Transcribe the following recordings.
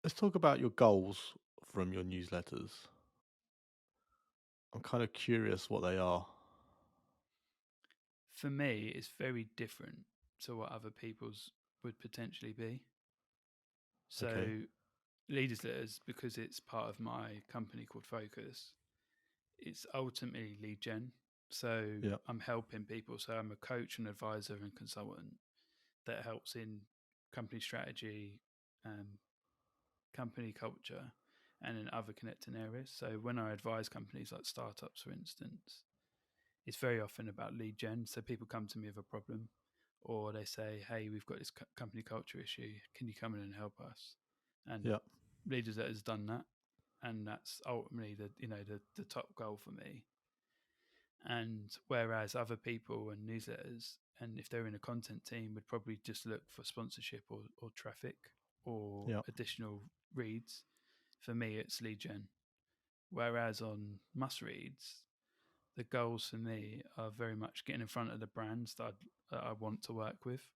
Let's talk about your goals from your newsletters. I'm kind of curious what they are. For me, it's very different to what other people's would potentially be. Okay. So, leaders letters, because it's part of my company called Focus, it's ultimately lead gen. So, Yeah. I'm helping people. So, I'm a coach and advisor and consultant that helps in company strategy, um, company culture, and in other connecting areas. So, when I advise companies like startups, for instance, it's very often about lead gen. So people come to me with a problem, or they say, "Hey, we've got this company culture issue. Can you come in and help us?" And Yeah. Leaders that has done that, and that's ultimately the top goal for me. And whereas other people and newsletters, and if they're in a content team, would probably just look for sponsorship or traffic or Yeah. additional reads. For me, it's lead gen. Whereas on must reads, the goals for me are very much getting in front of the brands that I want to work with.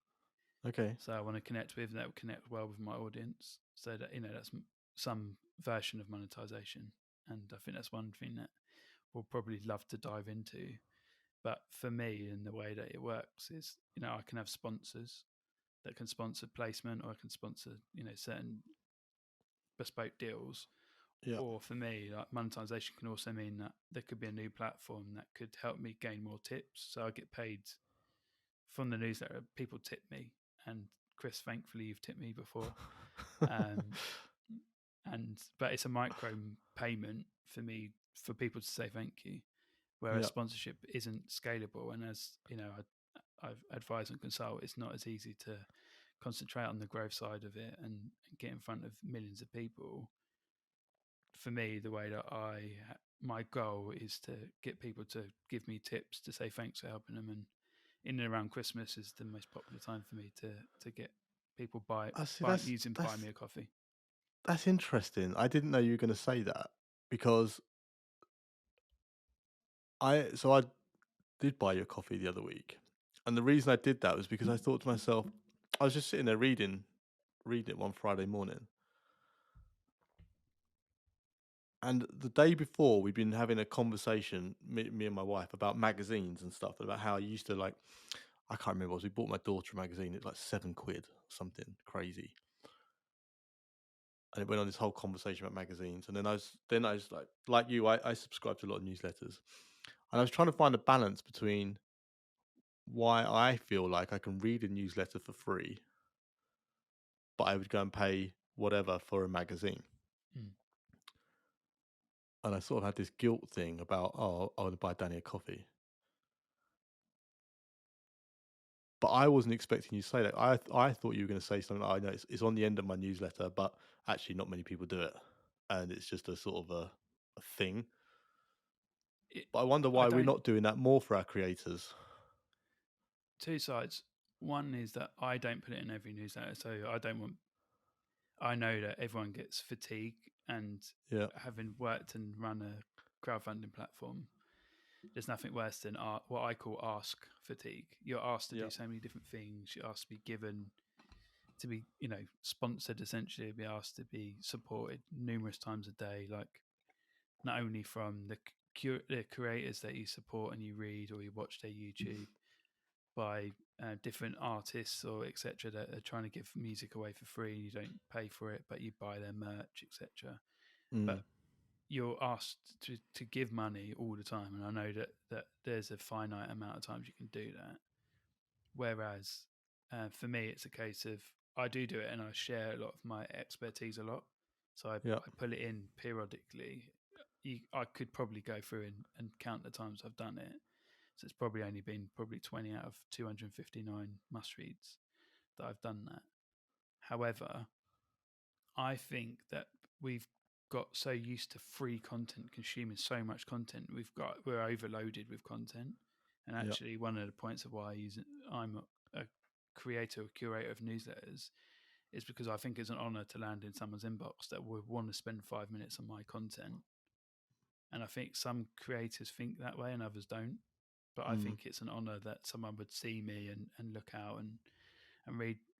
Okay. So I want to connect with, and that will connect well with my audience. So that that's some version of monetization, and I think that's one thing that we'll probably love to dive into. But for me, and the way that it works is, I can have sponsors that can sponsor placement, or I can sponsor, certain bespoke deals. Yeah. Or for me, like monetization can also mean that there could be a new platform that could help me gain more tips. So I get paid from the newsletter. People tip me, and Chris, thankfully, you've tipped me before. Um, and but it's a micro payment for me for people to say thank you. Whereas Yeah. sponsorship isn't scalable, and as you know, I've advised and consult. It's not as easy to concentrate on the growth side of it and get in front of millions of people. For me, the way that my goal is to get people to give me tips to say thanks for helping them, and in and around Christmas is the most popular time for me to get people I see. buy That's using buy that's me a coffee. that's interesting. I didn't know you were going to say that because I did buy you a coffee the other week, and the reason I did that was because I thought to myself, I was just sitting there reading it one Friday morning, and the day before we'd been having a conversation, me and my wife, about magazines and stuff, and about how I used to like. I can't remember. We bought my daughter a magazine. It's like £7, something crazy. And it went on this whole conversation about magazines. And then I was like you, I subscribe to a lot of newsletters, and I was trying to find a balance between why I feel like I can read a newsletter for free, but I would go and pay whatever for a magazine. Mm. And I sort of had this guilt thing about, oh, I want to buy Danny a coffee. But I wasn't expecting you to say that. I thought you were going to say something like, I know it's on the end of my newsletter, but actually not many people do it. And it's just a sort of a thing. It, But I wonder I why we're don't not doing that more for our creators. two sides. One is that I don't put it in every newsletter, so I don't want. I know that everyone gets fatigue, and Yeah, having worked and run a crowdfunding platform, there's nothing worse than what I call ask fatigue. You're asked to yeah, do so many different things. You're asked to be given to be sponsored, essentially be asked to be supported numerous times a day, like not only from the creators that you support and you read or you watch their YouTube, by different artists or etc. that are trying to give music away for free and you don't pay for it, but you buy their merch, etc. But mm, you're asked to give money all the time, and I know that there's a finite amount of times you can do that. Whereas for me, it's a case of I do it and I share a lot of my expertise a lot. So yeah, I pull it in periodically. I could probably go through and count the times I've done it. So it's probably only been probably 20 out of 259 must reads that I've done that. However, I think that we've got so used to free content, consuming so much content, we're overloaded with content. And yeah, actually, one of the points of why I'm a creator or curator of newsletters is because I think it's an honor to land in someone's inbox that would want to spend 5 minutes on my content. And I think some creators think that way and others don't. But I mm, think it's an honor that someone would see me and look out and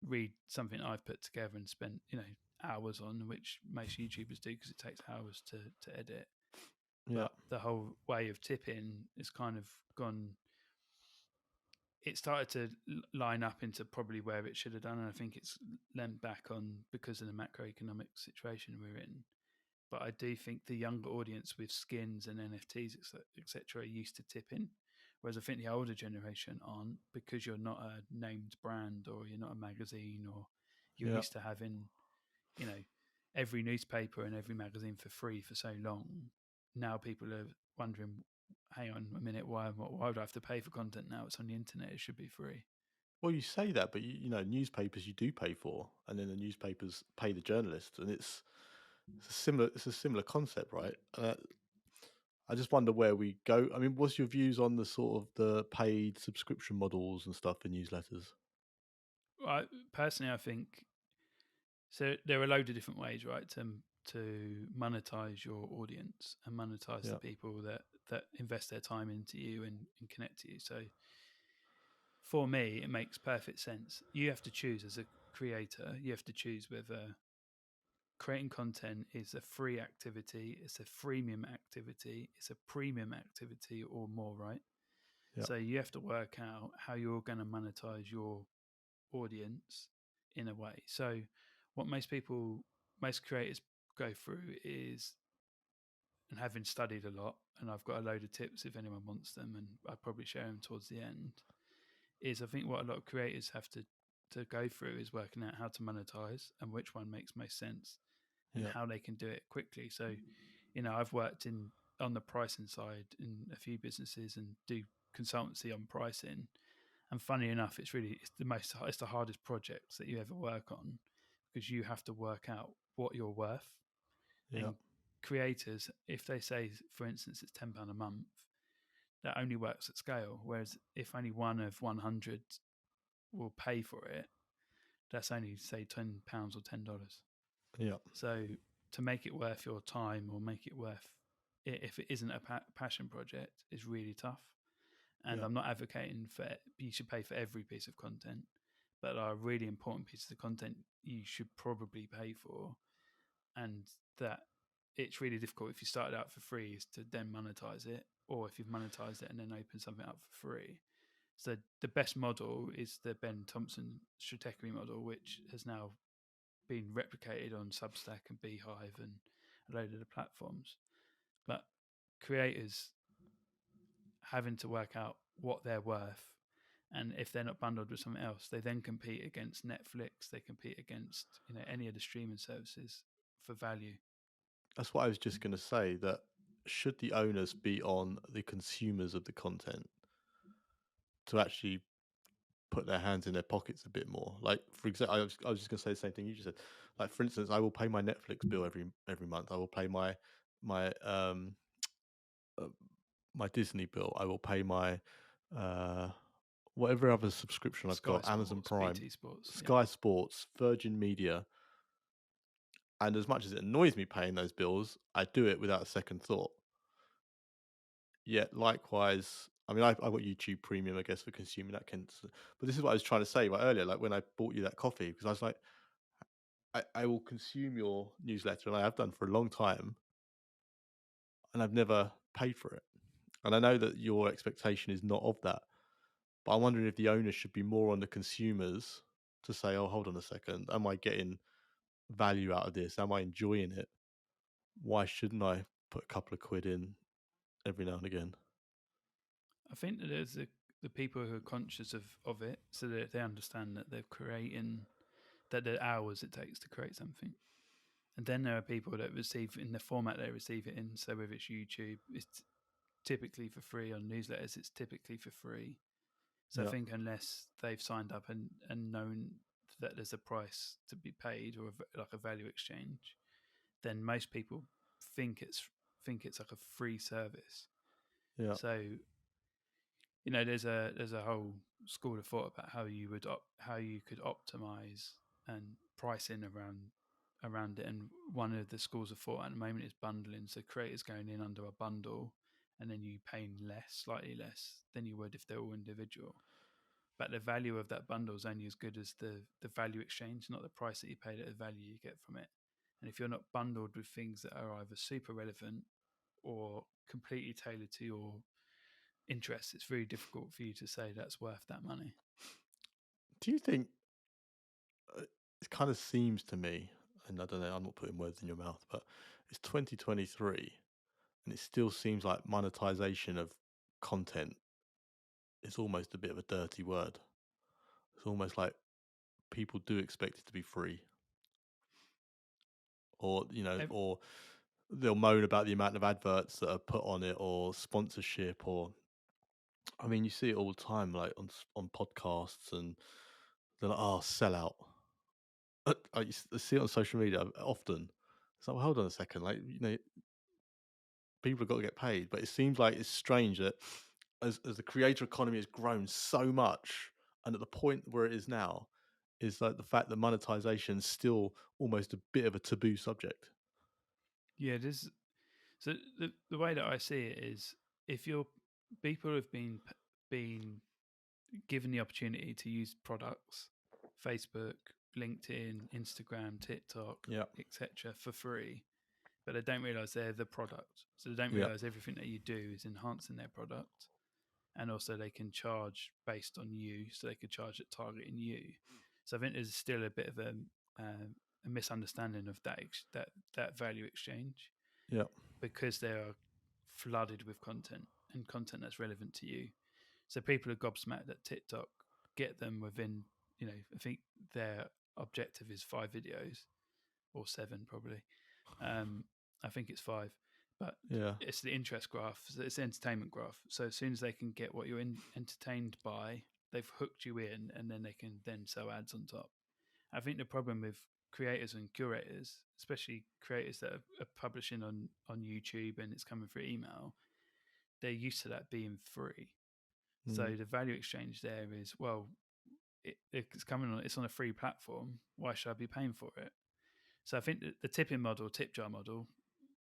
read something I've put together and spent hours on, which most YouTubers do because it takes hours to edit. Yeah. But the whole way of tipping is kind of gone. It started to line up into probably where it should have done, and I think it's lent back on because of the macroeconomic situation we're in. But I do think the younger audience with skins and NFTs, etc., are used to tipping, whereas I think the older generation aren't because you're not a named brand or you're not a magazine or you're Yeah. used to having, you know, every newspaper and every magazine for free for so long. Now people are wondering, hang on a minute, why would I have to pay for content now? It's on the internet; it should be free. Well, you say that, but you know, newspapers you do pay for, and then the newspapers pay the journalists, and it's a similar concept, right? I just wonder where we go. I mean, what's your views on the sort of the paid subscription models and stuff for newsletters? Personally, I think so. There are a load of different ways, right, to monetize your audience and monetize the Yeah. people that invest their time into you and connect to you. So for me, it makes perfect sense. You have to choose as a creator. You have to choose whether creating content is a free activity, it's a freemium activity, it's a premium activity, or more, right? Yeah. So you have to work out how you're going to monetize your audience in a way. So what most creators go through is, and having studied a lot, and I've got a load of tips if anyone wants them, and I probably share them towards the end. Is I think what a lot of creators have to go through is working out how to monetize and which one makes most sense and Yeah. how they can do it quickly. So, I've worked in on the pricing side in a few businesses and do consultancy on pricing. And funny enough, it's the hardest projects that you ever work on because you have to work out what you're worth. Yeah. And creators, if they say, for instance, it's £10 a month, that only works at scale. Whereas if only one of 100 will pay for it, that's only say £10 or $10. Yeah. So to make it worth your time or make it worth it, if it isn't a passion project, is really tough. And Yeah. I'm not advocating for you should pay for every piece of content, but there are really important pieces of content you should probably pay for, and that it's really difficult if you started out for free is to then monetize it, or if you've monetized it and then open something up for free. So the best model is the Ben Thompson Stratechery model, which has now been replicated on Substack and Beehive and a load of the platforms. But creators having to work out what they're worth, and if they're not bundled with something else, they then compete against Netflix. They compete against any of the streaming services for value. That's what I was just going to say. That should the owners be on the consumers of the content to actually put their hands in their pockets a bit more? Like, for example, I was just going to say the same thing you just said. Like, for instance, I will pay my Netflix bill every month. I will pay my uh, my Disney bill. I will pay my uh, whatever other subscription I've Sky got, Amazon Sports, Prime, BT Sports, yeah. Sky Sports, Virgin Media. And as much as it annoys me paying those bills, I do it without a second thought. Yet, likewise, I mean, I've got YouTube Premium, I guess, for consuming that. But this is what I was trying to say right earlier, like when I bought you that coffee, because I was like, I will consume your newsletter, and I have done for a long time, and I've never paid for it. And I know that your expectation is not of that, but I'm wondering if the owners should be more on the consumers to say, oh, hold on a second, am I getting value out of this? Am I enjoying it? Why shouldn't I put a couple of quid in every now and again? I think that there's the people who are conscious of it, so that they understand that they're creating, that the hours it takes to create something. And then there are people that receive in the format they receive it in. So whether it's YouTube, it's typically for free. On newsletters, it's typically for free. So I Yeah, think unless they've signed up and known that there's a price to be paid or like a value exchange, then most people think it's like a free service. yeah, So there's a whole school of thought about how you could optimize and pricing around it. And one of the schools of thought at the moment is bundling. So creators going in under a bundle, and then you paying slightly less than you would if they're all individual. but the value of that bundle is only as good as the value exchange, not the price that you paid at the value you get from it. And if you're not bundled with things that are either super relevant or completely tailored to your interests, it's very difficult for you to say that's worth that money. Do you think it kind of seems to me, and I don't know, I'm not putting words in your mouth, but it's 2023 and it still seems like monetization of content is almost a bit of a dirty word. It's almost like people do expect it to be free, or Ev- or they'll moan about the amount of adverts that are put on it, or sponsorship, or I mean, you see it all the time, like on podcasts, and they're like, "Oh, sell out." I see it on social media often. It's like, well, hold on a second, like people have got to get paid, but it seems like it's strange that as the creator economy has grown so much, and at the point where it is now, is like the fact that monetization is still almost a bit of a taboo subject. yeah, this so the way that I see it is if you're people have been given the opportunity to use products, Facebook, LinkedIn, Instagram, TikTok, Yeah, etc., for free, but they don't realize they're the product. So they don't yeah, realize everything that you do is enhancing their product. And also they can charge based on you, so they could charge at targeting you. So I think there's still a bit of a misunderstanding of that value exchange yeah, because they are flooded with content and content that's relevant to you. So people are gobsmacked that TikTok get them within, I think their objective is 5 videos or 7 probably. I think it's 5, but yeah, it's the interest graph. It's the entertainment graph. So as soon as they can get what you're entertained by, they've hooked you in, and then they can then sell ads on top. I think the problem with creators and curators, especially creators that are publishing on YouTube and it's coming through email, they're used to that being free. So mm, the value exchange there is, well, it's coming on. It's on a free platform. Why should I be paying for it? So I think that the tipping model, tip jar model,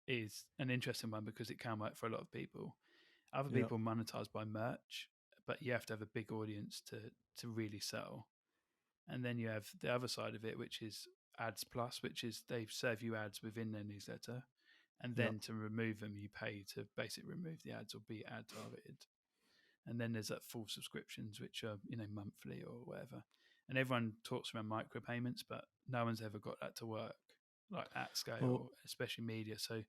is an interesting one because it can work for a lot of people. Other yeah, people monetize by merch, but you have to have a big audience to really sell. And then you have the other side of it, which is ads plus, which is they serve you ads within their newsletter, and yeah, then to remove them, you pay to basically remove the ads or be ad targeted. And then there's that full subscriptions, which are monthly or whatever. And everyone talks about micropayments, but no one's ever got that to work like at well, scale, especially media. So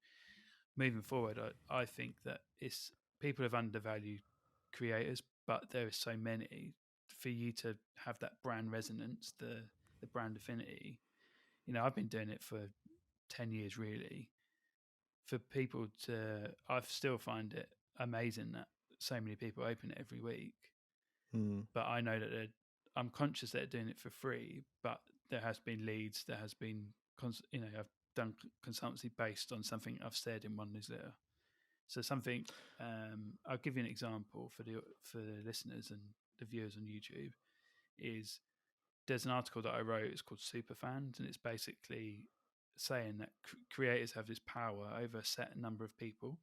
moving forward, I think that it's people have undervalued creators, but there are so many for you to have that brand resonance, the brand affinity. I've been doing it for 10 years, really. For people to, I still find it amazing that so many people open it every week. mm, But I know that I'm conscious that they're doing it for free, but there has been leads, there has been, I've done consultancy based on something I've said in one newsletter. So something, I'll give you an example for the listeners and the viewers on YouTube. Is there's an article that I wrote. It's called Superfans, and it's basically saying that creators have this power over a set number of people,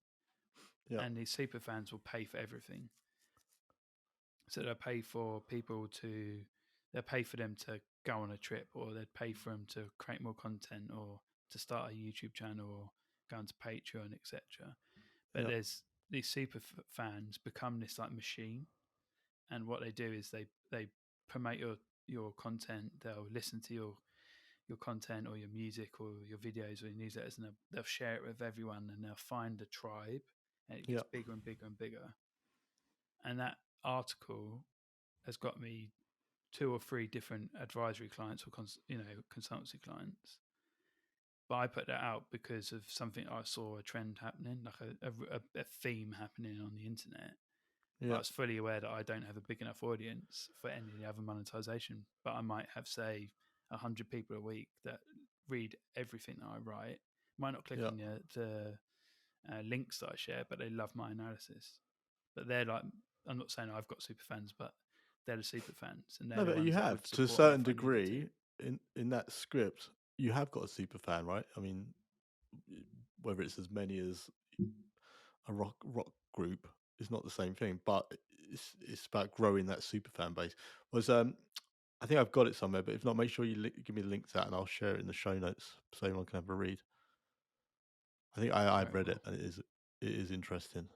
yeah, and these superfans will pay for everything. So they'll pay for them to go on a trip, or they'd pay for them to create more content, or to start a YouTube channel, or go onto Patreon, etc. But yeah, there's these super fans become this like machine, and what they do is they promote your content. They'll listen to your content or your music or your videos or your newsletters, and they'll share it with everyone, and they'll find a tribe, and it yeah, gets bigger and bigger and bigger. And that article has got me 2 or 3 different advisory clients or consultancy clients. But I put that out because of something I saw a trend happening, like a theme happening on the internet. But I yeah, was fully aware that I don't have a big enough audience for any other monetization. But I might have, say, 100 people a week that read everything that I write. Might not click yeah. on the links that I share, but they love my analysis. But they're like, I'm not saying I've got super fans, but they're the super fans, and they're No, the but you ones that have would to a support me certain if I needed to. degree in that script. You have got a super fan, right? I mean, whether it's as many as a rock group, it's not the same thing, but it's about growing that super fan base. Was I think I've got it somewhere, but if not, make sure you give me the link to that, and I'll share it in the show notes so anyone can have a read. I think I've Very read it, well. and it is interesting.